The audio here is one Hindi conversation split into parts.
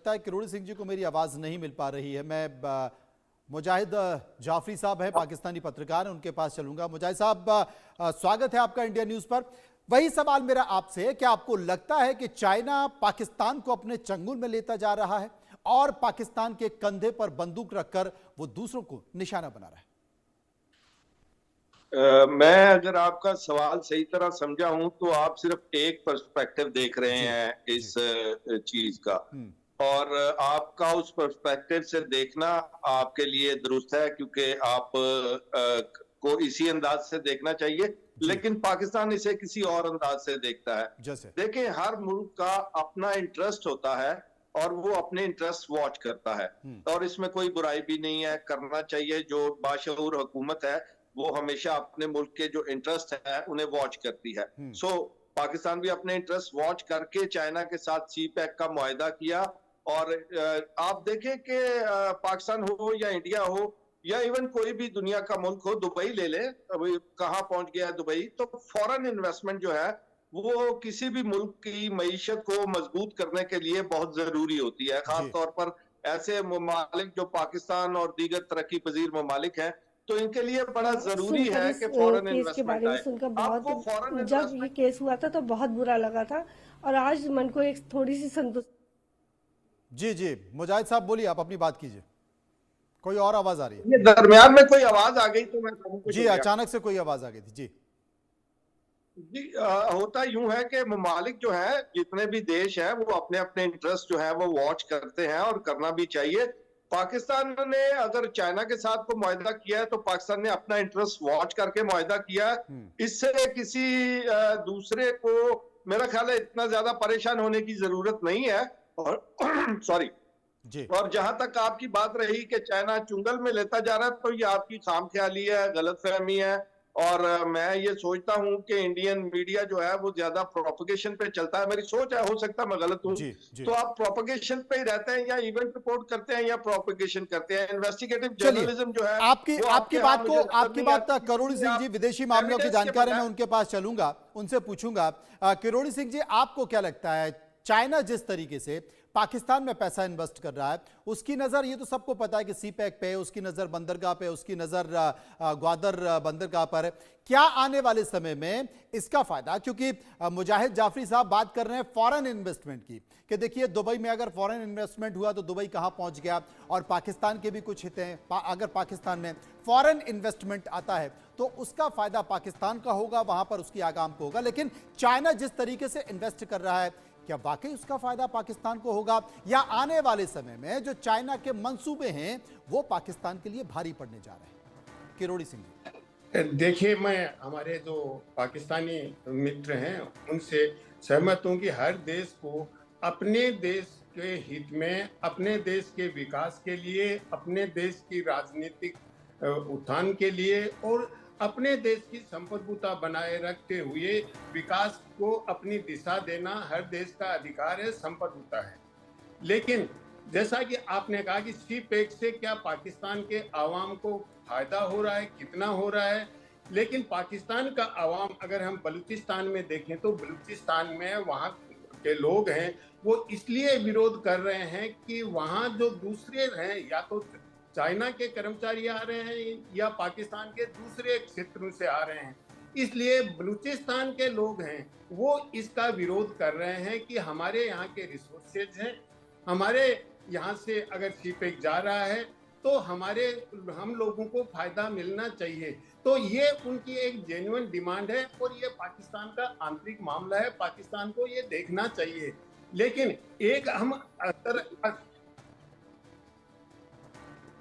लगता है किरोड़ी सिंह जी को मेरी आवाज नहीं मिल पा रही है। मैं मुजाहिद जाफरी साहब है, पाकिस्तानी पत्रकार हैं, उनके पास चलूंगा। मुजाहिद साहब, स्वागत है आपका इंडिया न्यूज पर। वही सवाल मेरा आपसे है, क्या आपको लगता है कि चाइना पाकिस्तान को अपने चंगुल में लेता जा रहा है और पाकिस्तान के कंधे पर बंदूक रखकर वो दूसरों को निशाना बना रहा है? मैं अगर आपका सवाल सही तरह समझा हूं तो आप सिर्फ एक पर्सपेक्टिव देख रहे जी, हैं इस चीज का, हम्म, और आपका उस पर्सपेक्टिव से देखना आपके लिए दुरुस्त है, क्योंकि आप को इसी अंदाज से देखना चाहिए। जी, लेकिन पाकिस्तान इसे किसी और अंदाज से देखता है। जैसे देखिए, हर मुल्क का अपना इंटरेस्ट होता है और वो अपने इंटरेस्ट वॉच करता है, और इसमें कोई बुराई भी नहीं है, करना चाहिए। जो बाशऊर हुकूमत है वो हमेशा अपने मुल्क के जो इंटरेस्ट है उन्हें वॉच करती है। सो पाकिस्तान भी अपने इंटरेस्ट वॉच करके चाइना के साथ सी पैक का मुआहदा किया। और आप देखें कि पाकिस्तान हो या इंडिया हो या इवन कोई भी दुनिया का मुल्क हो, दुबई ले ले, अभी कहाँ पहुंच गया है दुबई, तो फॉरेन इन्वेस्टमेंट जो है वो किसी भी मुल्क की मईशत को मजबूत करने के लिए बहुत जरूरी होती है, खास जी, तौर पर ऐसे ममालिक जो पाकिस्तान और दीगर तरक्की पजीर ममालिक हैं। तो इनके लिए बड़ा जरूरी सुनकर है इस कि फॉरेन केस के इन्वेस्टमेंट बारे में आए। सुनकर आपको बहुत, फॉरेन जब ये इन्वेस्टमेंट केस हुआ था तो बहुत बुरा लगा था और आज मन को एक थोड़ी सी संतुष्टि। जी जी, मुजाहिद साहब बोलिए, आप अपनी बात कीजिए। कोई और आवाज आ रही है? ये दरमियान में कोई आवाज आ गई तो मैं कुछ जी, हो गया। अचानक से कोई आवाज आ गई थी। जी जी, होता यूं है कि ममालिक जो है, जितने भी देश हैं, वो अपने अपने इंटरेस्ट जो है वो वॉच करते हैं, और करना भी चाहिए। पाकिस्तान ने अगर चाइना के साथ को मुआहदा किया है तो पाकिस्तान ने अपना इंटरेस्ट वॉच करके मुआहदा किया है। इससे किसी दूसरे को, मेरा ख्याल है, इतना ज्यादा परेशान होने की जरूरत नहीं है। और सॉरी, जी, और जहां तक आपकी बात रही कि चाइना चुंगल में लेता जा रहा है, तो ये आपकी खामख्याली है, गलतफहमी है। और मैं ये सोचता हूं कि इंडियन मीडिया जो है वो ज्यादा प्रोपगेशन पे चलता है। मेरी सोच है, हो सकता है मैं गलत हूं। जी, जी। तो आप प्रोपगेशन पे ही रहते हैं, या इवेंट रिपोर्ट करते हैं या प्रोपगेशन करते हैं। इन्वेस्टिगेटिव चलिए, जर्नलिज्म जो है आपकी वो आपकी आपके यहाँ बात को, मुझे नजर आपकी नहीं बात आती, करोड़ी क्योंकि सिंह जी आप विदेशी मामलों की एविडेंस के जानकार है, मैं बगैर। उनके पास चलूंगा, उनसे पूछूंगा। किरोड़ी सिंह जी, आपको क्या लगता है, चाइना जिस तरीके से पाकिस्तान में पैसा इन्वेस्ट कर रहा है, उसकी नजर, ये तो सबको पता है कि सी पैक पे, उसकी नजर बंदरगाह पे, उसकी नजर ग्वादर बंदरगाह पर है। क्या आने वाले समय में इसका फायदा, क्योंकि मुजाहिद जाफरी साहब बात कर रहे हैं फॉरेन इन्वेस्टमेंट की, कि देखिए दुबई में अगर फॉरेन इन्वेस्टमेंट हुआ तो दुबई कहां पहुंच गया, और पाकिस्तान के भी कुछ हित हैं। अगर पाकिस्तान में फॉरेन इन्वेस्टमेंट आता है तो उसका फायदा पाकिस्तान का होगा, वहां पर उसकी आगाम को होगा। लेकिन चाइना जिस तरीके से इन्वेस्ट कर रहा है, क्या वाकई उसका फायदा पाकिस्तान को होगा, या आने वाले समय में जो चाइना के मंसूबे हैं वो पाकिस्तान के लिए भारी पड़ने जा रहे हैं? किरोड़ी सिंह जी। देखिए, मैं हमारे जो पाकिस्तानी मित्र हैं उनसे सहमत हूं कि हर देश को अपने देश के हित में, अपने देश के विकास के लिए, अपने देश की राजनीतिक उत्थान के लिए और अपने देश की संप्रभुता बनाए रखते हुए विकास को अपनी दिशा देना हर देश का अधिकार है, संप्रभुता है। लेकिन जैसा कि आपने कहा कि सी पैक से क्या पाकिस्तान के आवाम को फायदा हो रहा है, कितना हो रहा है, लेकिन पाकिस्तान का आवाम, अगर हम बलूचिस्तान में देखें तो बलूचिस्तान में वहाँ के लोग हैं वो इसलिए विरोध कर रहे हैं कि वहाँ जो दूसरे हैं, या तो चाइना के कर्मचारी आ रहे हैं या पाकिस्तान के दूसरे क्षेत्रों से आ रहे हैं, इसलिए बलूचिस्तान के लोग हैं वो इसका विरोध कर रहे हैं कि हमारे यहाँ के रिसोर्सेज हैं, हमारे यहाँ से अगर सी पैक जा रहा है तो हम लोगों को फायदा मिलना चाहिए। तो ये उनकी एक जेन्युइन डिमांड है और ये पाकिस्तान का आंतरिक मामला है, पाकिस्तान को ये देखना चाहिए। लेकिन एक हम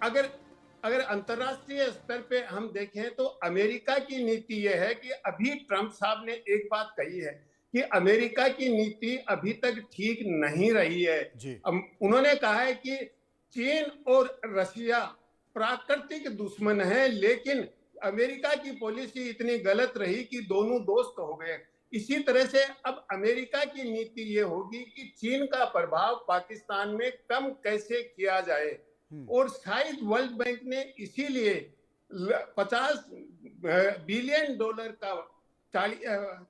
अगर अंतर्राष्ट्रीय स्तर पे हम देखें तो अमेरिका की नीति यह है कि अभी ट्रंप साहब ने एक बात कही है कि अमेरिका की नीति अभी तक ठीक नहीं रही है। उन्होंने कहा है कि चीन और रशिया प्राकृतिक दुश्मन हैं, लेकिन अमेरिका की पॉलिसी इतनी गलत रही कि दोनों दोस्त हो गए। इसी तरह से अब अमेरिका की नीति ये होगी कि चीन का प्रभाव पाकिस्तान में कम कैसे किया जाए, और शायद वर्ल्ड बैंक ने इसीलिए 50 बिलियन डॉलर का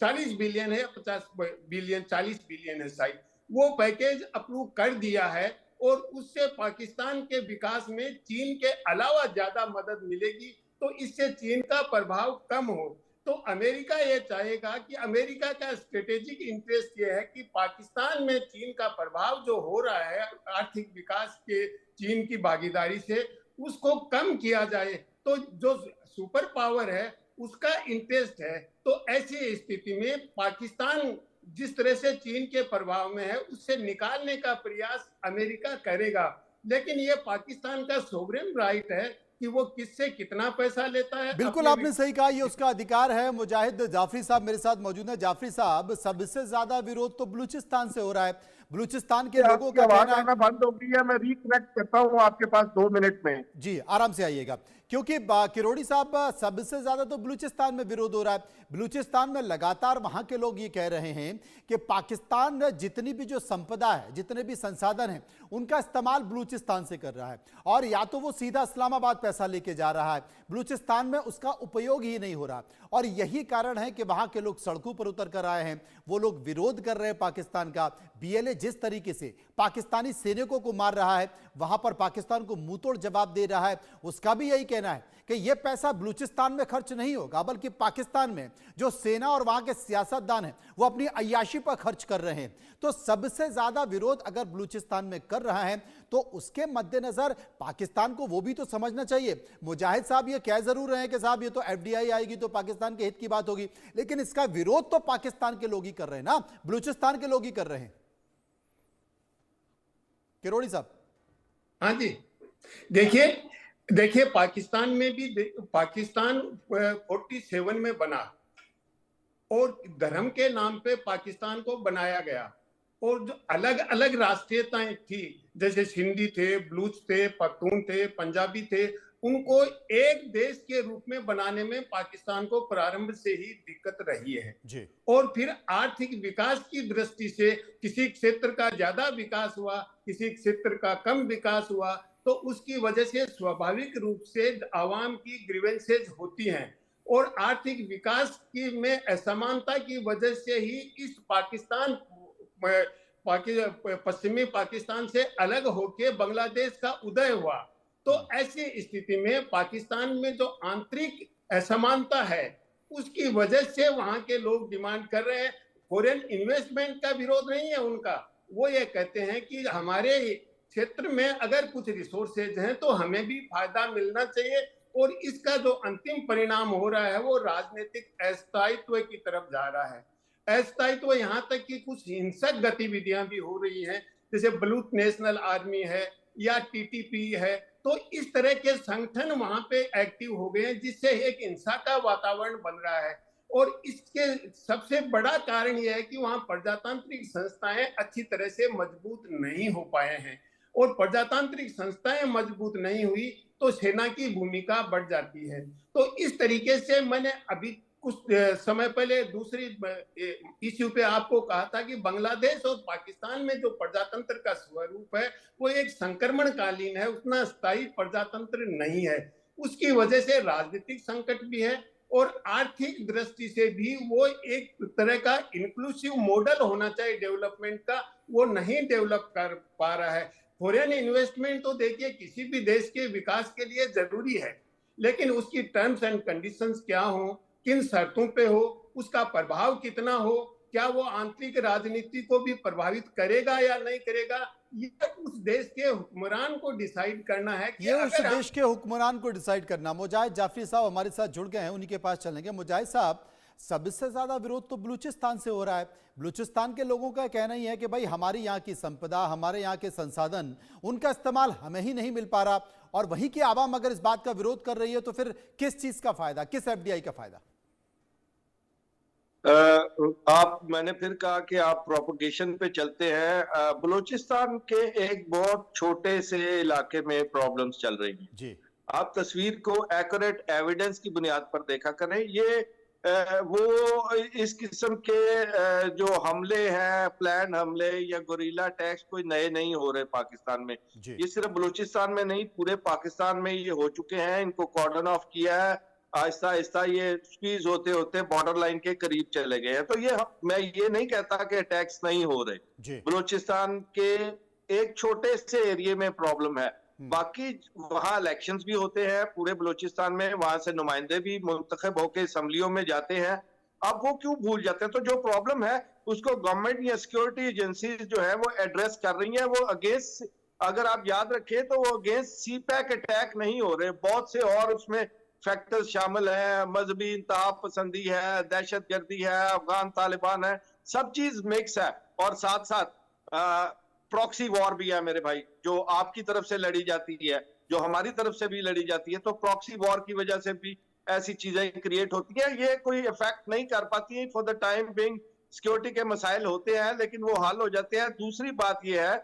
40 बिलियन है, 50 बिलियन 40 बिलियन है शायद, वो पैकेज अप्रूव कर दिया है। और उससे पाकिस्तान के विकास में चीन के अलावा ज्यादा मदद मिलेगी, तो इससे चीन का प्रभाव कम हो। तो अमेरिका ये चाहेगा कि अमेरिका का स्ट्रेटेजिक इंटरेस्ट ये है कि पाकिस्तान में चीन का प्रभाव जो हो रहा है आर्थिक विकास के चीन की भागीदारी से, उसको कम किया जाए। तो जो सुपर पावर है उसका इंटरेस्ट है, तो ऐसी स्थिति में पाकिस्तान जिस तरह से चीन के प्रभाव में है उससे निकालने का प्रयास अमेरिका करेगा। लेकिन ये पाकिस्तान का सोवरेन राइट है कि वो किससे कितना पैसा लेता है। बिल्कुल आपने सही कहा, ये उसका अधिकार है। मुजाहिद जाफरी साहब मेरे साथ मौजूद है। जाफरी साहब, सबसे ज्यादा विरोध तो बलूचिस्तान से हो रहा है। बलूचिस्तान के लोगों का कहना है, बंद हो गई है, मैं रिकनेक्ट करता हूँ आपके पास 2 मिनट में। जी आराम से आइएगा, क्योंकि किरोड़ी साहब सबसे ज्यादा तो बलूचिस्तान में विरोध हो रहा है। बलूचिस्तान में लगातार वहां के लोग ये कह रहे हैं कि पाकिस्तान जितनी भी जो संपदा है, जितने भी संसाधन हैं, उनका इस्तेमाल बलूचिस्तान से कर रहा है, और या तो वो सीधा इस्लामाबाद पैसा लेके जा रहा है, बलूचिस्तान में उसका उपयोग ही नहीं हो रहा। और यही कारण है कि वहां के लोग सड़कों पर उतर कर आए हैं, वो लोग विरोध कर रहे हैं पाकिस्तान का। बीएलए जिस तरीके से पाकिस्तानी सैनिकों को मार रहा है, वहां पर पाकिस्तान को मुंहतोड़ जवाब दे रहा है, उसका भी यही कहना है कि यह पैसा बलूचिस्तान में खर्च नहीं होगा, बल्कि पाकिस्तान में जो सेना और वहां के सियासतदान हैं वो अपनी अय्याशी पर खर्च कर रहे हैं। तो सबसे ज्यादा विरोध अगर बलूचिस्तान में कर रहा है तो उसके मद्देनजर पाकिस्तान को वो भी तो समझना चाहिए। मुजाहिद साहब ये कह जरूर रहे हैं कि साहब ये तो एफडीआई आएगी तो पाकिस्तान के हित की बात होगी, लेकिन इसका विरोध तो पाकिस्तान के लोग ही कर रहे हैं ना, बलूचिस्तान के लोग ही कर रहे हैं। किरोड़ी साहब। हाँ जी, देखिए पाकिस्तान में भी पाकिस्तान 47 में बना और धर्म के नाम पे पाकिस्तान को बनाया गया, और जो अलग अलग राष्ट्रीयताएं थी, जैसे सिंधी थे, बलूच थे, पख्तून थे, पंजाबी थे, उनको एक देश के रूप में बनाने में पाकिस्तान को प्रारंभ से ही दिक्कत रही है जी। और फिर आर्थिक विकास की दृष्टि से किसी क्षेत्र का ज्यादा विकास हुआ, किसी क्षेत्र का कम विकास हुआ, तो उसकी वजह से स्वाभाविक रूप से आवाम की ग्रीवेंसेज होती हैं, और आर्थिक विकास की में असमानता की वजह से ही इस पश्चिमी पाकिस्तान से अलग होके बांग्लादेश का उदय हुआ। तो ऐसी स्थिति में पाकिस्तान में जो आंतरिक असमानता है उसकी वजह से वहां के लोग डिमांड कर रहे हैं। फॉरेन इन्वेस्टमेंट का विरोध नहीं है उनका, वो ये कहते हैं कि हमारे क्षेत्र में अगर कुछ रिसोर्सेज हैं तो हमें भी फायदा मिलना चाहिए, और इसका जो अंतिम परिणाम हो रहा है वो राजनीतिक अस्थायित्व की तरफ जा रहा है। अस्थायित्व यहाँ तक कि कुछ हिंसक गतिविधियां भी हो रही हैं, जैसे बलूच नेशनल आर्मी है या टीटीपी है, तो इस तरह के संगठन वहां पे एक्टिव हो गए हैं, जिससे एक हिंसा का वातावरण बन रहा है। और इसके सबसे बड़ा कारण यह है कि वहां प्रजातांत्रिक संस्थाएं अच्छी तरह से मजबूत नहीं हो पाए हैं, और प्रजातांत्रिक संस्थाएं मजबूत नहीं हुई तो सेना की भूमिका बढ़ जाती है। तो इस तरीके से मैंने अभी कुछ समय पहले दूसरी इश्यू पे आपको कहा था कि बांग्लादेश और पाकिस्तान में जो प्रजातंत्र का स्वरूप है वो एक संक्रमणकालीन है, उतना स्थायी प्रजातंत्र नहीं है। उसकी वजह से राजनीतिक संकट भी है और आर्थिक दृष्टि से भी वो एक तरह का इंक्लूसिव मॉडल होना चाहिए डेवलपमेंट का, वो नहीं डेवलप कर पा रहा है। फॉरेन इन्वेस्टमेंट तो देखिए किसी भी देश के विकास के लिए जरूरी है, लेकिन उसकी टर्म्स एंड कंडीशंस क्या हो, किन शर्तों पे हो, उसका प्रभाव कितना हो, क्या वो आंतरिक राजनीति को भी प्रभावित करेगा या नहीं करेगा, ये उस देश के हुक्मरान को डिसाइड करना है कि ये उस देश के हुक्मरान को डिसाइड करना। मुजाहिद जाफरी साहब हमारे साथ जुड़ गए हैं, उन्हीं के पास चलेंगे। मुजाहिद साहब, सबसे ज्यादा विरोध तो बलूचिस्तान से हो रहा है। बलूचिस्तान के लोगों का कहना ही है कि भाई हमारी यहाँ की संपदा, हमारे यहाँ के संसाधन, उनका इस्तेमाल हमें ही नहीं मिल पा रहा, और वहीं की आवाम अगर इस बात का विरोध कर रही है तो फिर किस चीज का फायदा, किस एफडीआई का फायदा? मैंने फिर कहा कि आप प्रोपोगेशन पे चलते हैं। बलूचिस्तान के एक बहुत छोटे से इलाके में प्रॉब्लम्स चल रही हैं जी। आप तस्वीर को एक्यूरेट एविडेंस की बुनियाद पर देखा करें। ये वो इस किस्म के जो हमले हैं, प्लान हमले या गोरिल्ला अटैक्स कोई नए नहीं हो रहे पाकिस्तान में। ये सिर्फ बलूचिस्तान में नहीं, पूरे पाकिस्तान में ये हो चुके हैं। इनको कॉर्डन ऑफ किया है, आहिस्ता आहिस्ता ये स्क्वीज होते होते बॉर्डर लाइन के करीब चले गए हैं। तो ये मैं ये नहीं कहता कि अटैक्स नहीं हो रहे। बलूचिस्तान के एक छोटे से एरिया में प्रॉब्लम है, बाकी वहां इलेक्शंस भी होते हैं पूरे बलूचिस्तान में, वहां से नुमाइंदे भी मुंतखब होकर असम्बलियों में जाते हैं। अब वो क्यों भूल जाते हैं? तो जो प्रॉब्लम है उसको गवर्नमेंट या सिक्योरिटी एजेंसीज जो है वो एड्रेस कर रही हैं। वो अगेंस्ट, अगर आप याद रखें तो वो अगेंस्ट सीपैक अटैक नहीं हो रहे, बहुत से और उसमें फैक्टर्स शामिल हैं, मजहबी इंतहा पसंदी है, दहशतगर्दी है, अफगान तालिबान है, सब चीज मिक्स है। और साथ साथ प्रॉक्सी वॉर भी है मेरे भाई, जो आपकी तरफ से लड़ी जाती है, जो हमारी तरफ से भी लड़ी जाती है। तो प्रॉक्सी वॉर की वजह से भी ऐसी चीजें क्रिएट होती है। ये कोई इफेक्ट नहीं कर पाती है for the time being. Security के मसाइल होते हैं लेकिन वो हल हो जाते हैं। दूसरी बात यह है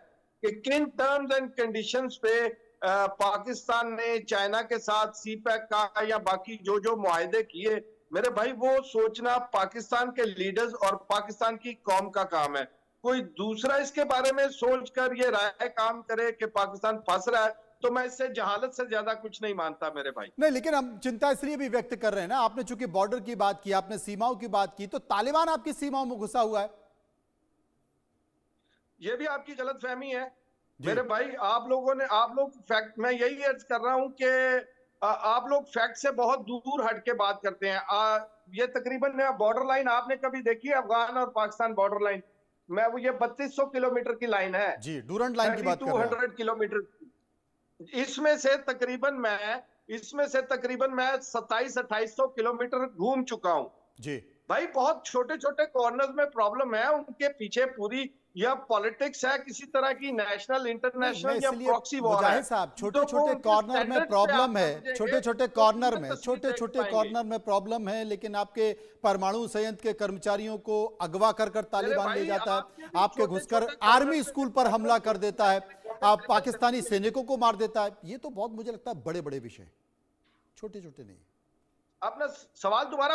कि किन टर्म्स एंड कंडीशंस पे पाकिस्तान ने चाइना के साथ सीपैक का या बाकी जो जो मुआहदे किए, मेरे भाई वो सोचना पाकिस्तान के लीडर्स और पाकिस्तान की कौम का काम है। कोई दूसरा इसके बारे में सोचकर ये राय काम करे कि पाकिस्तान फंस रहा है, तो मैं इससे जहालत से ज्यादा कुछ नहीं मानता मेरे भाई। नहीं, लेकिन हम चिंता इसलिए भी व्यक्त कर रहे हैं ना, आपने चूंकि बॉर्डर की बात की, आपने सीमाओं की बात की, तो तालिबान आपकी सीमाओं में घुसा हुआ है। ये भी आपकी गलतफहमी है मेरे भाई। आप लोग फैक्ट, मैं यही अर्ज कर रहा हूं कि आप लोग फैक्ट से बहुत दूर हट के बात करते हैं। ये तकरीबन बॉर्डर लाइन आपने कभी देखी है? अफगान और पाकिस्तान बॉर्डर लाइन, मैं वो ये 3200 किलोमीटर की लाइन है जी, डूरंट लाइन की बात कर रहे हैं। 200 किलोमीटर। इसमें से तकरीबन मैं 2700-2800 किलोमीटर घूम चुका हूं जी भाई। बहुत छोटे छोटे कॉर्नर्स में प्रॉब्लम है, उनके पीछे पूरी या पॉलिटिक्स है, किसी तरह की नेशनल इंटरनेशनल या प्रॉक्सी वॉर है। साहब, छोटे छोटे कॉर्नर में प्रॉब्लम है, छोटे छोटे कॉर्नर में प्रॉब्लम है, लेकिन आपके परमाणु संयंत्र के कर्मचारियों को अगवा कर तालिबान ले जाता है, आपके घुसकर आर्मी स्कूल पर हमला कर देता है, आप पाकिस्तानी सैनिकों को मार देता है। ये तो बहुत मुझे लगता है बड़े बड़े विषय, छोटे छोटे नहीं। अपना सवाल दोबारा